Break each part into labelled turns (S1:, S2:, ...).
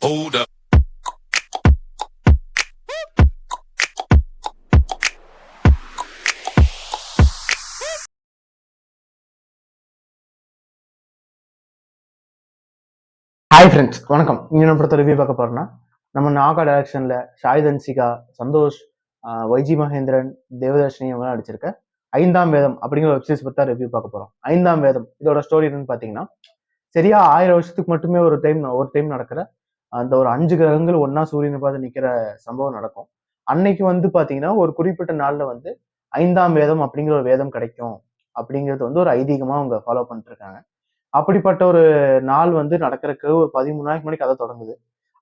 S1: Hold up.
S2: Hi friends, வணக்கம். இங்கே நம்ம படத்தை ரிவ்யூ பார்க்க போறோம்னா, நம்ம நாகா டைரக்ஷன்ல ஷாஹித் அன்சிகா, சந்தோஷ், வைஜி மகேந்திரன், தேவதர்ஷினி அவங்களாம் நடிச்சிருக்க ஐந்தாம் வேதம் அப்படிங்கிற வெப்சீரிஸ் பத்தி தான் ரிவ்யூ பார்க்க போறோம். ஐந்தாம் வேதம் இதோட ஸ்டோரி என்னன்னு பாத்தீங்கன்னா, சரியா 1000 வருஷத்துக்கு மட்டுமே ஒரு டைம் நடக்கிற அந்த ஒரு 5 கிரகங்கள் ஒன்னா சூரியனை பார்த்து நிக்கிற சம்பவம் நடக்கும். அன்னைக்கு வந்து பாத்தீங்கன்னா ஒரு குறிப்பிட்ட நாள்ல வந்து ஐந்தாம் வேதம் அப்படிங்கிற ஒரு வேதம் கிடைக்கும் அப்படிங்கிறது வந்து ஒரு ஐதீகமா அவங்க ஃபாலோ பண்ணிட்டு இருக்காங்க. அப்படிப்பட்ட ஒரு நாள் வந்து நடக்கிறதுக்கு ஒரு 13 நாளைக்கு முன்னாடி கதை தொடங்குது.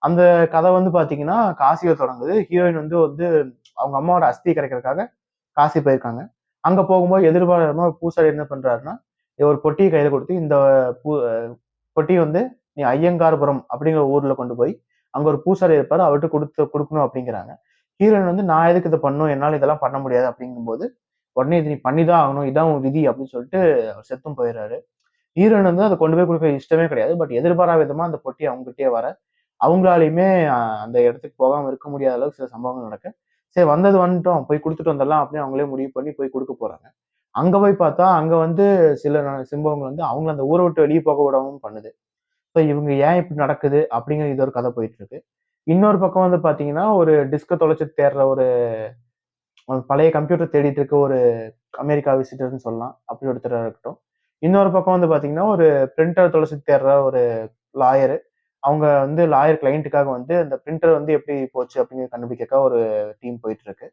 S2: அந்த கதை வந்து பாத்தீங்கன்னா காசியில தொடங்குது. ஹீரோயின் வந்து வந்து அவங்க அம்மாவோட அஸ்தி கிடைக்கிறதுக்காக காசி போயிருக்காங்க. அங்க போகும்போது எதிர்பாராம ஒரு பூசாரி என்ன பண்றாருன்னா, ஒரு பொட்டியை கையில கொடுத்து இந்த பூ பொட்டி வந்து நீ ஐயங்கார்புரம் அப்படிங்கிற ஊர்ல கொண்டு போய் அங்க ஒரு பூசாரி இருப்பாரு, அவர்கிட்ட கொடுக்கணும் அப்படிங்கிறாங்க. ஹீரோயின் வந்து நான் எதுக்கு இதை பண்ணணும், என்னால இதெல்லாம் பண்ண முடியாது அப்படிங்கும்போது, உடனே இது நீ பண்ணிதான் ஆகணும், இதான் உன் விதி அப்படின்னு சொல்லிட்டு அவர் செத்தும் போயிடுறாரு. ஹீரோயின் வந்து அதை கொண்டு போய் கொடுக்க இஷ்டமே கிடையாது. பட் எதிர்பாராத விதமா அந்த பொட்டி அவங்ககிட்டயே வர, அவங்களாலையுமே அந்த இடத்துக்கு போகாம இருக்க முடியாத அளவுக்கு சில சம்பவங்கள் நடக்கு. சரி வந்தது வந்துட்டோம், போய் குடுத்துட்டு வந்துடலாம் அப்படின்னு அவங்களே முடிவு பண்ணி போய் குடுக்க போறாங்க. அங்க போய் பார்த்தா, அங்க வந்து சில சம்பவங்கள் வந்து அவங்கள அந்த ஊர விட்டு வெளிய போக விடாம பண்ணுது. ஸோ இவங்க ஏன் இப்படி நடக்குது அப்படிங்கிற இது ஒரு கதை போயிட்டு இருக்கு. இன்னொரு பக்கம் வந்து பார்த்தீங்கன்னா, ஒரு டிஸ்க்க தொலைச்சு தேடுற ஒரு பழைய கம்ப்யூட்டர் தேடிட்டு இருக்க ஒரு அமெரிக்கா விசிட்டர்ன்னு சொல்லலாம். அப்படி ஒருத்தரா இருக்கட்டும். இன்னொரு பக்கம் வந்து பார்த்தீங்கன்னா, ஒரு பிரிண்டர் தொலைச்சு தேடுற ஒரு லாயரு. அவங்க வந்து லாயர் கிளையன்ட்டுக்காக வந்து அந்த பிரிண்டர் வந்து எப்படி போச்சு அப்படிங்கிறத கண்டுபிடிக்கிறதுக்காக ஒரு டீம் போயிட்டு இருக்கு.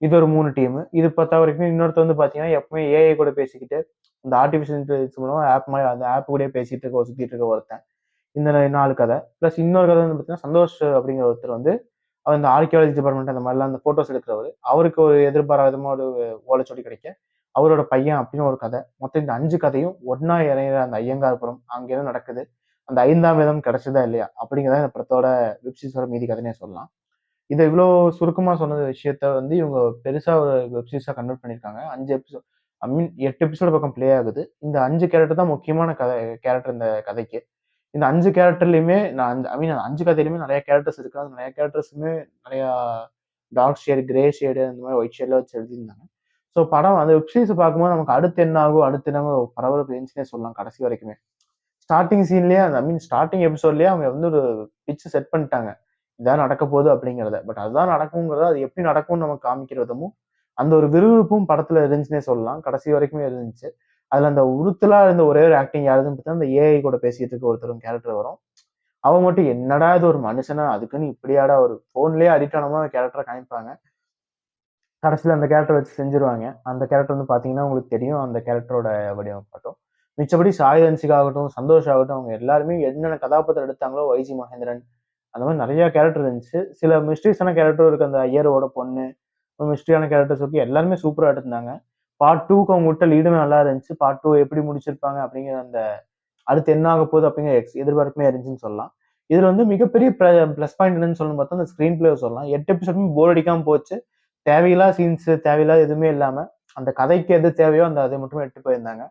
S2: இது ஒரு 3 டீமு. இது பார்த்தா வரைக்கும் இன்னொருத்தர் வந்து பார்த்தீங்கன்னா, எப்பவுமே ஏஐ கூட பேசிக்கிட்டு, இந்த ஆர்டிஃபிஷியல் இன்டெலிஜென்ஸ் மூலமா ஆப் மாரி அந்த ஆப் கூடயே பேசிட்டு இருக்க சுத்திட்டு இருக்க ஒருத்தன். இந்த 4 கதை. பிளஸ் இன்னொரு கதை வந்து பார்த்தீங்கன்னா, சந்தோஷ் அப்படிங்கிற ஒருத்தர் வந்து, அவர் இந்த ஆர்க்கியாலஜி டிபார்ட்மெண்ட் அந்த மாரிலாம் அந்த ஃபோட்டோஸ் எடுக்கிறவரு. அவருக்கு ஒரு எதிர்பாராத விதமா ஒரு ஓலைச்சுவடி கிடைக்க, அவரோட பையன் அப்படின்னு ஒரு கதை. மொத்தம் இந்த 5 கதையும் ஒண்ணா இணையிற அந்த ஐயங்கார்புரம், அங்க என்ன நடக்குது? அந்த 5ஆம் வேதம் கிடைச்சதா இல்லையா? அப்படிங்கிறத இந்த படத்தோட வெப் சீரிஸோட மீதி கதைன்னே சொல்லலாம். இத இவ்ளோ சுருக்கமா சொன்ன விஷயத்த வந்து இவங்க பெருசா ஒரு வெப் சீரிஸா கன்வெர்ட் பண்ணியிருக்காங்க. 5 எபிசோட் ஐ மீன் 8 எபிசோட் பக்கம் ப்ளே ஆகுது. இந்த 5 கேரக்டர் தான் முக்கியமான கேரக்டர் இந்த கதைக்கு. இந்த 5 கேரக்டர்லயுமே நான் ஐ மீன் 5 கதையிலுமே நெறைய கேரக்டர்ஸ் இருக்கு. அந்த நெறைய கேரக்டர்ஸுமே நெறையா டார்க் ஷேடு, கிரே ஷேடு அந்த மாரி ஒயிட் ஷேட்ல வச்சு எழுதியிருந்தாங்க. ஸோ படம் அந்த வெப் சீரிஸ் பார்க்கும்போது நமக்கு அடுத்து என்ன ஆகும்? அடுத்து என்ன ஆகும்? ஒரு பரபரப்பு இருந்துச்சுன்னே சொல்லலாம் கடைசி வரைக்குமே. ஸ்டார்ட்டிங் சீன்லயே ஐ மீன் ஸ்டார்ட்டிங் எபிசோட்லயே அவங்க வந்து ஒரு பிட்ச் செட் பண்ணிட்டாங்க. இதான் நடக்க போகுது அப்படிங்கிறத. பட் அதுதான் நடக்குங்கிறத, அது எப்படி நடக்கும்னு நமக்கு காமிக்கிற விதமும், அந்த ஒரு விறுவிறுப்பும் படத்துல இருந்துச்சுன்னே சொல்லலாம். கடைசி வரைக்குமே இருந்துச்சு. அதுல அந்த உறுத்தலா இருந்த ஒரே ஒரு ஆக்டிங் யாருதுன்னு பார்த்தா, அந்த ஏஐ கூட பேசிட்டு இருக்க ஒருத்தரும் கேரக்டர் வரும். அவன் மட்டும் என்னடா இது ஒரு மனுஷனா? அதுக்குன்னு இப்படியாடா ஒரு ஃபோன்லயே அடிக்ட் ஆன மாரி கேரக்டர காமிப்பாங்க. கடைசியில அந்த கேரக்டர் வச்சு செஞ்சுருவாங்க. அந்த கேரக்டர் வந்து பார்த்தீங்கன்னா, உங்களுக்கு தெரியும் அந்த கேரக்டரோட வடிவமைப்பாட்டும். மிச்சபடி சாய் அன்சிகா ஆகட்டும், சந்தோஷ் ஆகட்டும், அவங்க எல்லாருமே என்னென்ன கதாபாத்திரம் எடுத்தாங்களோ, வைஜி மகேந்திரன் அந்த மாரி நெறைய கேரக்டர் இருந்துச்சு. சில மிஸ்டீரியஸான கேரக்டரும் இருக்கு. அந்த ஐயரோட பொண்ணு, மிஸ்டரியான கேரக்டர்ஸ் இருக்கு. எல்லாருமே சூப்பரா எடுத்திருந்தாங்க. பார்ட் 2க்கு அவங்க விட்ட லீடுமே நல்லா இருந்துச்சு. பார்ட் 2 எப்படி முடிச்சிருப்பாங்க அப்படிங்கிற அந்த அடுத்து என்ன ஆக போகுது அப்படிங்கிற எதிர்பார்ப்புமே இருந்துச்சுன்னு சொல்லலாம். இதுல வந்து மிகப்பெரிய பிளஸ் பாயிண்ட் என்னன்னு சொல்லணும்னு பார்த்தா, அந்த ஸ்கிரீன் பிளே சொல்லலாம். 8 எபிசோடுமே போர் அடிக்காம போச்சு. தேவையில்லாத சீன்ஸ், தேவையில்லாத எதுவுமே இல்லாம, அந்த கதைக்கு எது தேவையோ அந்த அதை மட்டுமே எடுத்துட்டு போயிருந்தாங்க.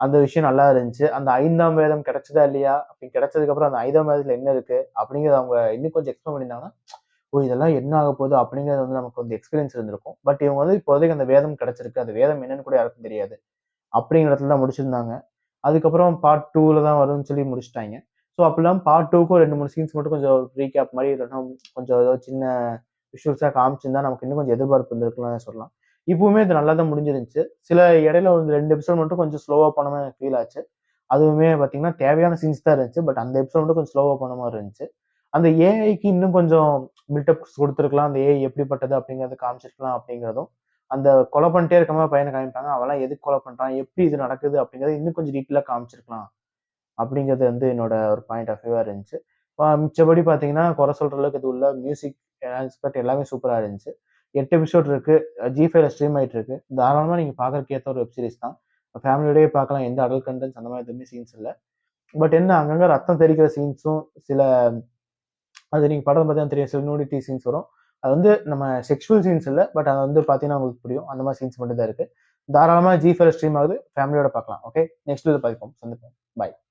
S2: அந்த விஷயம் நல்லா இருந்துச்சு. அந்த 5ஆம் வேதம் கிடைச்சதா இல்லையா? அப்படி கிடைச்சதுக்கு அப்புறம் அந்த 5ஆம் வேதத்துல என்ன இருக்கு? அப்படிங்கிறத அவங்க இன்னும் கொஞ்சம் எக்ஸ்ப்ளைன் பண்ணியிருந்தாங்கன்னா, ஓ! இதெல்லாம் என்ன ஆக போகுது? அப்படிங்கிறது வந்து நமக்கு வந்து எக்ஸ்பீரியன்ஸ் இருந்திருக்கும். பட் இவங்க வந்து இப்போதைக்கு அந்த வேதம் கிடைச்சிருக்கு. அந்த வேதம் என்னன்னு கூட யாருக்கும் தெரியாது. அப்படிங்கிற இடத்துல தான் முடிச்சிருந்தாங்க. அதுக்கப்புறம் பார்ட் 2ல தான் வரும்னு சொல்லி முடிச்சுட்டாய்ங்க. ஸோ அப்படி இல்லாம பார்ட் 2க்கும் 2, 3 சீன்ஸ் மட்டும் கொஞ்சம் ரீகேப் மாரி இல்லன்னா கொஞ்சம் ஏதோ சின்ன விஷுவல்ஸா காமிச்சிருந்தா நமக்கு இன்னும் கொஞ்சம் எதிர்பார்ப்பு இருந்திருக்கும்னு சொல்லலாம். இப்பவுமே இது நல்லா தான் முடிஞ்சிருந்துச்சு. சில இடையில ஒரு 2 எபிசோட் மட்டும் கொஞ்சம் ஸ்லோவா போன மாரி எனக்கு ஃபீல் ஆச்சு. அதுவுமே பார்த்தீங்கன்னா, தேவையான சீன்ஸ் தான் இருந்துச்சு. பட் அந்த எபிசோட் மட்டும் கொஞ்சம் ஸ்லோவா போன மாரி இருந்துச்சு. அந்த ஏஐக்கு இன்னும் கொஞ்சம் பில்டப்ஸ் குடுத்துருக்கலாம். அந்த ஏஐ எப்படிப்பட்டது அப்படிங்கிறத காமிச்சிருக்கலாம் அப்படிங்கிறதும், அந்த கொலை பண்ணிட்டே இருக்க மாரி பையன காமிப்பாங்க. அவன்லாம் எதுக்கு கொலை பண்றான்? எப்படி இது நடக்குது? அப்படிங்கிறத இன்னும் கொஞ்சம் டீட்டெயிலா காமிச்சிருக்கலாம். அப்படிங்கிறது வந்து என்னோட ஒரு பாயிண்ட் ஆஃப் வியூவா இருந்துச்சு. மிச்சபடி பார்த்தீங்கன்னா, குறை சொல்ற அளவுக்கு எதுவும் இல்ல. மியூசிக் ஆஸ்பெக்ட் எல்லாமே சூப்பரா இருந்துச்சு. 8 எபிசோட் இருக்கு. ஜி5ல ஸ்ட்ரீம் ஆயிட்டு இருக்கு. தாராளமா நீங்க பார்க்கறதுக்கு ஏத்த ஒரு வெப் சீரிஸ் தான். ஃபேமிலியோடயே பார்க்கலாம். எந்த அடல்ட் கன்டென்ட்ஸ் அந்த மாரி எதுவுமே சீன்ஸ் இல்ல. பட் என்ன அங்கங்க ரத்தம் தெறிக்கிற சீன்ஸும், சில அது நீங்க படம் பார்த்தீங்கன்னா தெரியும். சில நூடிட்டி சீன்ஸ் வரும். அது வந்து நம்ம செக்சுவல் சீன்ஸ் இல்ல. பட் அது வந்து பார்த்தீங்கன்னா உங்களுக்கு புரியும். அந்த மாரி சீன்ஸ் மட்டும் தான் இருக்கு. தாராளமா ஜி5ல ஸ்ட்ரீம் ஆகுது. ஃபேமிலியோட பார்க்கலாம். ஓகே. நெக்ஸ்ட் வீடியோல சந்திப்போம். பாய்.